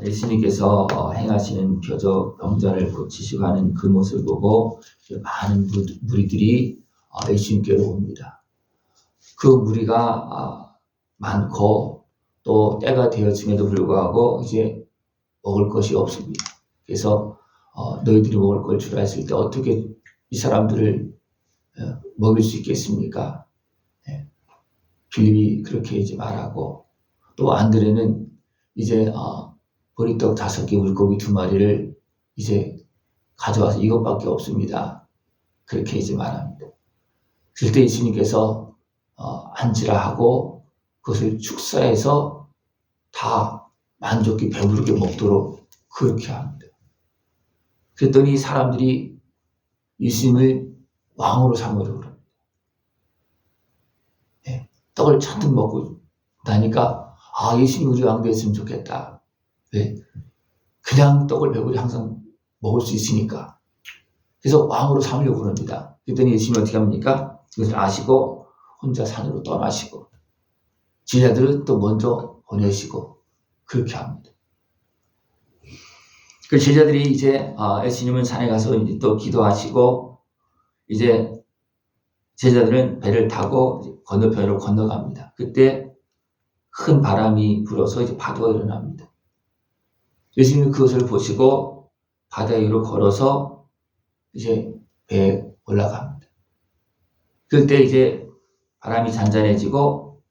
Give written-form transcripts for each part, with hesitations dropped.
예수님께서 행하시는 표적 병자를 고치시고 하는 그 모습을 보고 많은 무리들이 예수님께로 옵니다. 그 무리가 많고 또 때가 되었음에도 불구하고 이제 먹을 것이 없습니다. 그래서 너희들이 먹을 걸 주라 했을 때 어떻게 이 사람들을 먹일 수 있겠습니까? 빌립이 그렇게 이제 말하고, 또 안드레는 이제 보리떡 5개, 물고기 2마리를 이제 가져와서 이것밖에 없습니다. 그렇게 이제 말합니다. 그럴 때 예수님께서 앉으라 하고 그것을 축사해서 다 만족히 배부르게 먹도록 그렇게 합니다. 그랬더니 사람들이 예수님을 왕으로 삼으려고 합니다. 떡을 잔뜩 먹고 나니까 예수님 우리 왕 됐으면 좋겠다. 왜? 그냥 떡을 배부르게 항상 먹을 수 있으니까. 그래서 왕으로 삼으려고 합니다. 그랬더니 예수님이 어떻게 합니까? 그것을 아시고 혼자 산으로 떠나시고 제자들은 또 먼저 보내시고 그렇게 합니다. 그 제자들이 이제 예수님은 산에 가서 이제 또 기도하시고 이제 제자들은 배를 타고 건너편으로 건너갑니다. 그때 큰 바람이 불어서 이제 파도가 일어납니다. 예수님이 그것을 보시고 바다 위로 걸어서 이제 배에 올라갑니다. 그때 이제 바람이 잔잔해지고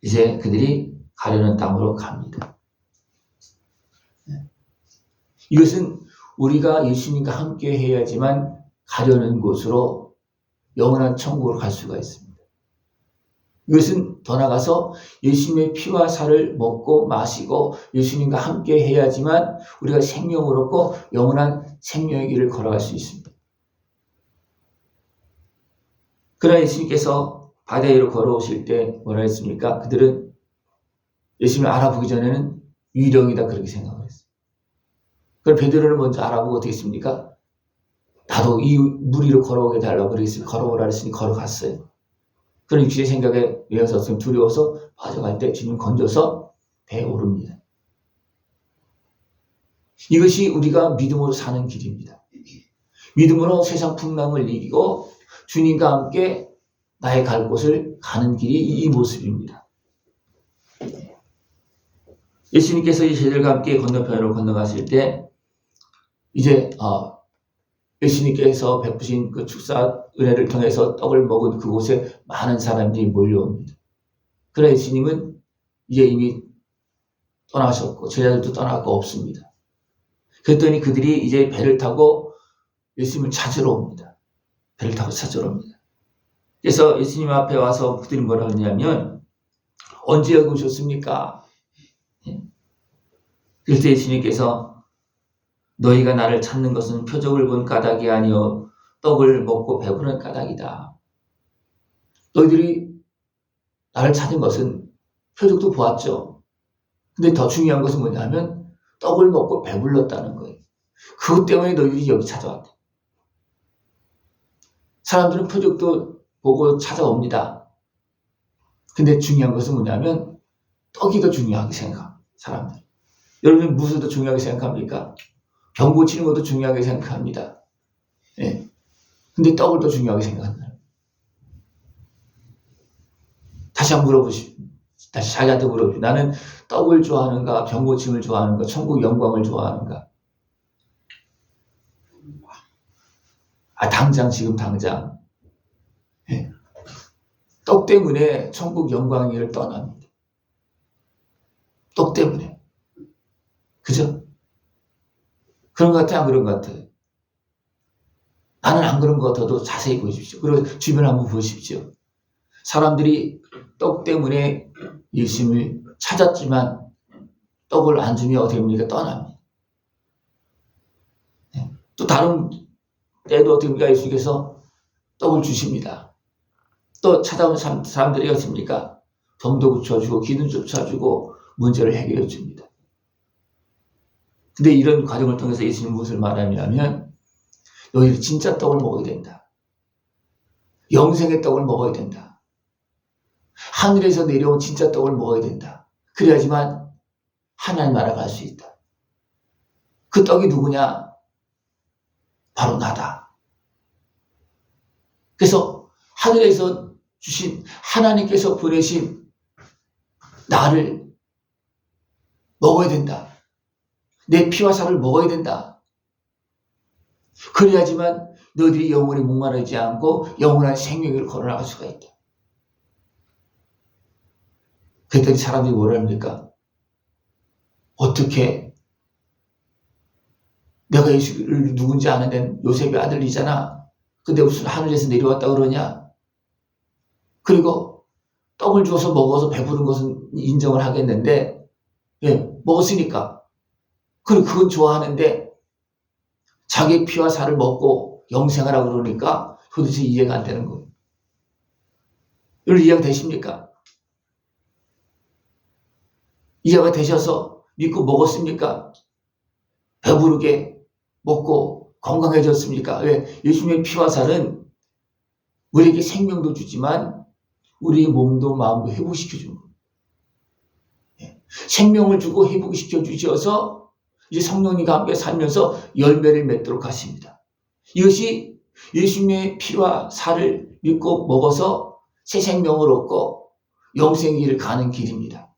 이제 그들이 가려는 땅으로 갑니다. 이것은 우리가 예수님과 함께 해야지만 가려는 곳으로 영원한 천국으로 갈 수가 있습니다. 이것은 더 나아가서 예수님의 피와 살을 먹고 마시고 예수님과 함께 해야지만 우리가 생명을 얻고 영원한 생명의 길을 걸어갈 수 있습니다. 그러나 예수님께서 바다 위로 걸어오실 때 뭐라 했습니까? 그들은 예수님을 알아보기 전에는 유령이다 그렇게 생각을 했어요. 그럼 베드로를 먼저 알아보고 어떻게 했습니까? 나도 이 물 위로 걸어오게 달라고 그랬으니 걸어오라 그랬으니 걸어갔어요. 그런 육신의 생각에 외워서 두려워서 빠져갈 때 주님 건져서 배에 오릅니다. 이것이 우리가 믿음으로 사는 길입니다. 믿음으로 세상 풍랑을 이기고 주님과 함께 나의 갈 곳을 가는 길이 이 모습입니다. 예수님께서 이 제자들과 함께 건너편으로 건너가실 때 이제 예수님께서 베푸신 그 축사 은혜를 통해서 떡을 먹은 그곳에 많은 사람들이 몰려옵니다. 그러나 예수님은 이제 이미 떠나셨고 제자들도 떠나고 없습니다. 그랬더니 그들이 이제 배를 타고 예수님을 찾으러 옵니다. 배를 타고 찾으러 옵니다. 그래서 예수님 앞에 와서 그들이 뭐라 하냐면 언제 여기 오셨습니까? 그럴 때 예수님께서 너희가 나를 찾는 것은 표적을 본 까닭이 아니요 떡을 먹고 배부른 까닭이다. 너희들이 나를 찾은 것은 표적도 보았죠. 근데 더 중요한 것은 뭐냐면 떡을 먹고 배불렀다는 거예요. 그것 때문에 너희들이 여기 찾아왔대. 사람들은 표적도 보고 찾아옵니다. 근데 중요한 것은 뭐냐면 떡이 더 중요하게 생각합니다. 사람들. 여러분 무엇을 더 중요하게 생각합니까? 병 고치는 것도 중요하게 생각합니다. 예. 근데 떡을 더 중요하게 생각한다. 다시 한번 물어보십시오. 다시 자기한테 물어보십시오. 나는 떡을 좋아하는가, 병 고침을 좋아하는가, 천국 영광을 좋아하는가? 당장, 지금 당장. 예. 떡 때문에 천국 영광을 떠납니다. 떡 때문에. 그죠? 그런 것 같아요? 안 그런 것 같아요? 나는 안 그런 것 같아도 자세히 보십시오. 그리고 주변 한번 보십시오. 사람들이 떡 때문에 예수님을 찾았지만 떡을 안 주면 어떻게 됩니까? 떠납니다. 또 다른 때도 어떻게 됩니까? 예수님께서 떡을 주십니다. 또 찾아온 사람들이 어떻습니까? 병도 고쳐주고 기도 쫓아주고 문제를 해결해 줍니다. 근데 이런 과정을 통해서 예수님은 무엇을 말하냐면 너희들 진짜 떡을 먹어야 된다. 영생의 떡을 먹어야 된다. 하늘에서 내려온 진짜 떡을 먹어야 된다. 그래야지만 하나님 나라 갈 수 있다. 그 떡이 누구냐? 바로 나다. 그래서 하늘에서 주신 하나님께서 보내신 나를 먹어야 된다. 내 피와 살을 먹어야 된다. 그래야지만 너희들이 영원히 목마르지 않고 영원한 생명을 걸어나갈 수가 있다. 그랬더니 사람들이 뭐라 합니까? 어떻게 내가 예수를 누군지 아는 요셉의 아들이잖아. 근데 무슨 하늘에서 내려왔다 그러냐? 그리고 떡을 주어서 먹어서 배부른 것은 인정을 하겠는데, 먹었으니까. 그리고 그건 좋아하는데, 자기 피와 살을 먹고 영생하라고 그러니까 도대체 이해가 안 되는 거예요. 여러분 이해가 되십니까? 이해가 되셔서 믿고 먹었습니까? 배부르게 먹고 건강해졌습니까? 왜? 예수님의 피와 살은 우리에게 생명도 주지만 우리 몸도 마음도 회복시켜주는 거예요. 생명을 주고 회복시켜 주셔서 이제 성령님과 함께 살면서 열매를 맺도록 하십니다. 이것이 예수님의 피와 살을 믿고 먹어서 새 생명을 얻고 영생의 길을 가는 길입니다.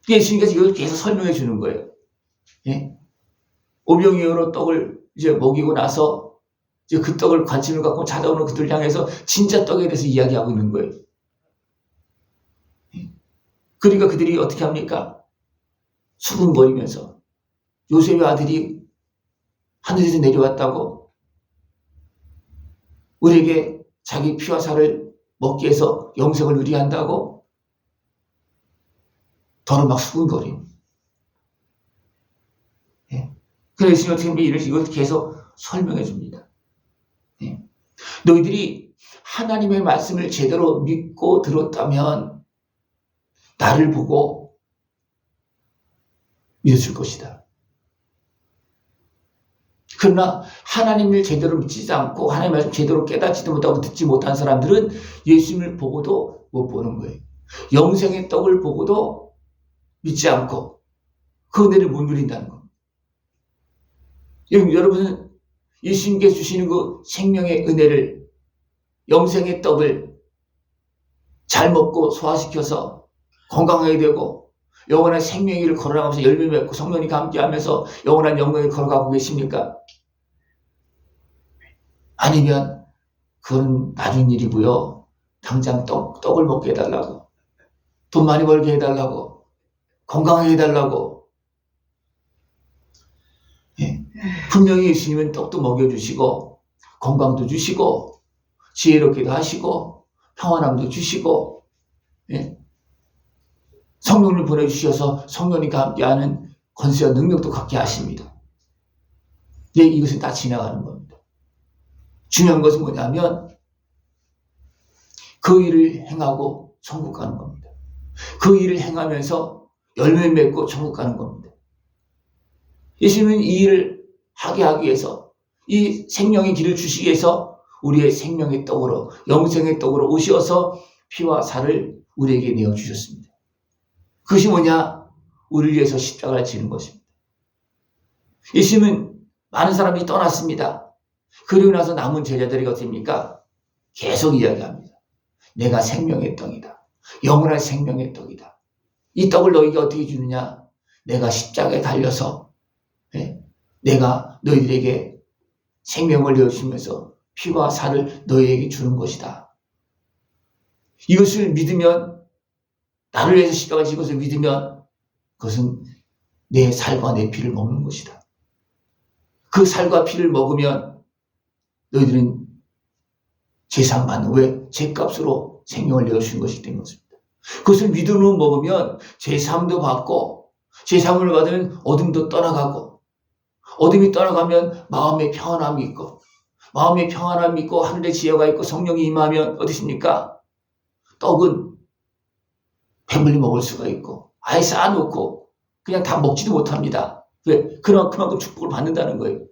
예수님께서 이걸 계속 설명해 주는 거예요. 오병이어로 떡을 이제 먹이고 나서 이제 그 떡을 관심을 갖고 찾아오는 그들 향해서 진짜 떡에 대해서 이야기하고 있는 거예요. 그러니까 그들이 어떻게 합니까? 수군거리면서 요셉의 아들이 하늘에서 내려왔다고 우리에게 자기 피와 살을 먹게 해서 영생을 누리한다고 더러 막 수군거림. 그래서 예수님이 이걸 계속 설명해 줍니다. 너희들이 하나님의 말씀을 제대로 믿고 들었다면 나를 보고 믿어줄 것이다. 그러나 하나님을 제대로 믿지 않고 하나님의 말씀 제대로 깨닫지도 못하고 듣지 못한 사람들은 예수님을 보고도 못 보는 거예요. 영생의 떡을 보고도 믿지 않고 그 은혜를 못 누린다는 겁니다. 여러분은 예수님께서 주시는 그 생명의 은혜를, 영생의 떡을 잘 먹고 소화시켜서 건강하게 되고 영원한 생명의 길을 걸어나가면서 열매 맺고 성령님과 함께하면서 영원한 영광을 걸어가고 계십니까? 아니면 그건 나중 일이고요. 당장 떡을 먹게 해달라고, 돈 많이 벌게 해달라고, 건강하게 해달라고. 분명히 예수님은 떡도 먹여주시고 건강도 주시고 지혜롭게도 하시고 평안함도 주시고 성령을 보내주셔서 성령님과 함께하는 권세와 능력도 갖게 하십니다. 이것은 다 지나가는 겁니다. 중요한 것은 뭐냐면 그 일을 행하고 천국 가는 겁니다. 그 일을 행하면서 열매 맺고 천국 가는 겁니다. 예수님은 이 일을 하게 하기 위해서, 이 생명의 길을 주시기 위해서 우리의 생명의 떡으로, 영생의 떡으로 오셔서 피와 살을 우리에게 내어주셨습니다. 그것이 뭐냐? 우리를 위해서 십자가를 지는 것입니다. 예수님은 많은 사람이 떠났습니다. 그리고 나서 남은 제자들이 어떻습니까? 계속 이야기합니다. 내가 생명의 떡이다. 영원한 생명의 떡이다. 이 떡을 너희에게 어떻게 주느냐? 내가 십자가에 달려서 내가 너희들에게 생명을 내어주면서 피와 살을 너희에게 주는 것이다. 이것을 믿으면, 나를 위해서 십자가를 진 것을 믿으면 그것은 내 살과 내 피를 먹는 것이다. 그 살과 피를 먹으면 너희들은 제상 받는, 왜? 제값으로 생명을 내어주신 것이기 때문입니다. 그것을 믿음으로 먹으면 제삼도 받고, 제삼을 받으면 어둠도 떠나가고, 어둠이 떠나가면 마음의 평안함이 있고, 마음의 평안함이 있고 하늘의 지혜가 있고 성령이 임하면 어떻습니까? 떡은 배불리 먹을 수가 있고 아예 쌓아놓고 그냥 다 먹지도 못합니다. 왜? 그만큼 축복을 받는다는 거예요.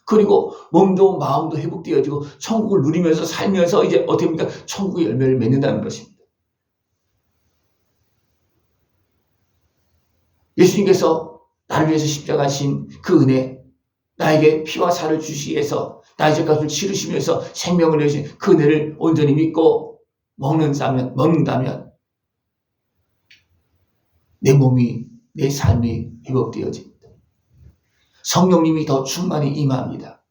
그리고 몸도 마음도 회복되어지고 천국을 누리면서 살면서 이제 어떻게 합니까? 천국의 열매를 맺는다는 것입니다. 예수님께서 나를 위해서 십자가신 그 은혜, 나에게 피와 살을 주시기 위해서 나의 죄값을 치르시면서 생명을 내신 그 은혜를 온전히 믿고 먹는다면 내 몸이, 내 삶이 회복되어집니다. 성령님이 더 충만히 임합니다.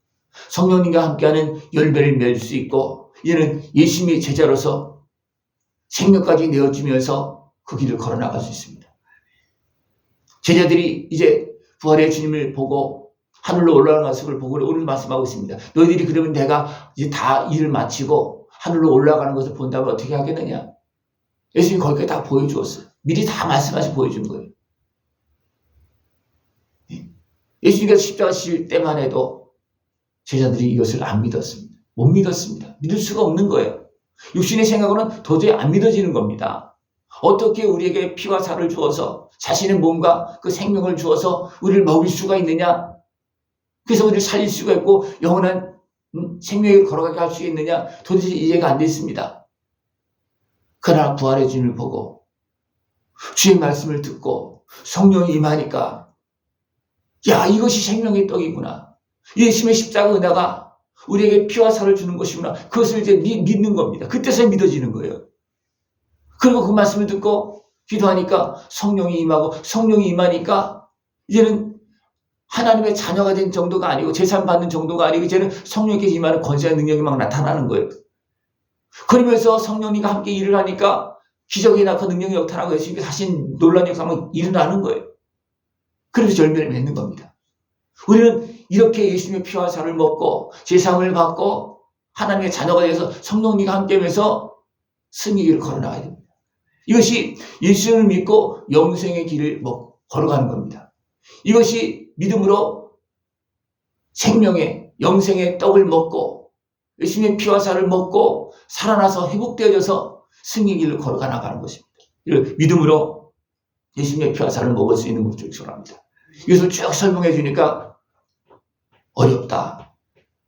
성령님과 함께하는 열매를 맺을 수 있고, 이제는 예수님의 제자로서 생명까지 내어주면서 그 길을 걸어나갈 수 있습니다. 제자들이 이제 부활의 주님을 보고 하늘로 올라가는 모습을 보고 오늘 말씀하고 있습니다. 너희들이 그러면 내가 이제 다 일을 마치고 하늘로 올라가는 것을 본다면 어떻게 하겠느냐? 예수님이 거기까지 다 보여주었어요. 미리 다 말씀하시 보여준 거예요. 예수님께서 십자가 지실 때만 해도 제자들이 이것을 안 믿었습니다. 못 믿었습니다. 믿을 수가 없는 거예요. 육신의 생각으로는 도저히 안 믿어지는 겁니다. 어떻게 우리에게 피와 살을 주어서 자신의 몸과 그 생명을 주어서 우리를 먹일 수가 있느냐? 그래서 우리를 살릴 수가 있고 영원한 생명을 걸어가게 할 수 있느냐? 도대체 이해가 안 됐습니다. 그러나 부활의 주님을 보고 주의 말씀을 듣고 성령이 임하니까, 야, 이것이 생명의 떡이구나. 예수님의 십자가 은혜가 우리에게 피와 살을 주는 것이구나. 그것을 이제 믿는 겁니다. 그때서야 믿어지는 거예요. 그리고 그 말씀을 듣고 기도하니까 성령이 임하고, 성령이 임하니까 이제는 하나님의 자녀가 된 정도가 아니고 제산 받는 정도가 아니고 이제는 성령께서 임하는 권세와 능력이 막 나타나는 거예요. 그러면서 성령님과 함께 일을 하니까 기적이나 그 능력이 나타나고 예수님께서 하신 놀라운 역사가 일어나는 거예요. 그래서 열매를 맺는 겁니다. 우리는 이렇게 예수님의 피와 살을 먹고 제사함을 받고 하나님의 자녀가 되어서 성령님과 함께하면서 승리를 걸어나가야 됩니다. 이것이 예수님을 믿고 영생의 길을 걸어가는 겁니다. 이것이 믿음으로 생명의 영생의 떡을 먹고 예수님의 피와 살을 먹고 살아나서 회복되어져서 승리의 길을 걸어가 나가는 것입니다. 믿음으로 예수님의 피와 살을 먹을 수 있는 것을 소원합니다. 이것을 쭉 설명해 주니까 어렵다.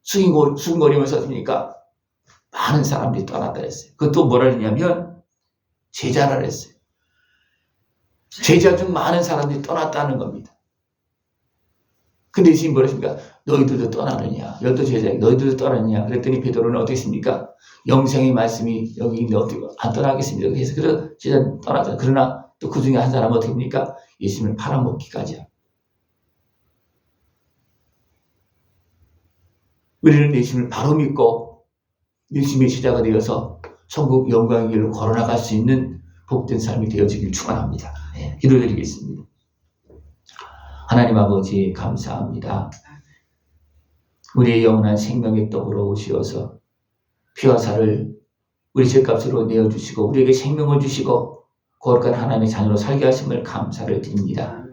수근거리면서 하니까 많은 사람들이 떠났다 했어요. 그것도 뭐라 했냐면 제자라 했어요. 제자 중 많은 사람들이 떠났다는 겁니다. 근데 예수님이 뭐라 했습니까? 너희들도 떠나느냐? 열두 제자에게 너희들도 떠나느냐? 그랬더니 베드로는 어떻게 했습니까? 영생의 말씀이 여기 있는데 어떻게 안 떠나겠습니까? 그래서 제자는 떠나잖아요. 그러나 또 그 중에 한 사람은 어떻게 합니까? 예수님을 팔아먹기까지 합니다. 우리는 예수님을 바로 믿고 예수님의 제자가 되어서 천국 영광의 길로 걸어나갈 수 있는 복된 삶이 되어지길 축원합니다. 네, 기도드리겠습니다. 하나님 아버지 감사합니다. 우리의 영원한 생명의 떡으로 오시어서 피와 살을 우리 죄값으로 내어주시고 우리에게 생명을 주시고 거룩한 하나님의 자녀로 살게 하심을 감사를 드립니다.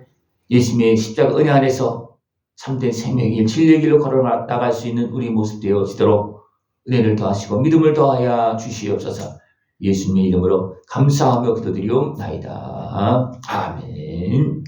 예수님의 십자가 은혜 안에서 참된 생명의 길, 진리의 길로 걸어나갈 수 있는 우리 모습 되어지도록 은혜를 더하시고 믿음을 더하여 주시옵소서. 예수님의 이름으로 감사하며 기도드리옵나이다. 아멘.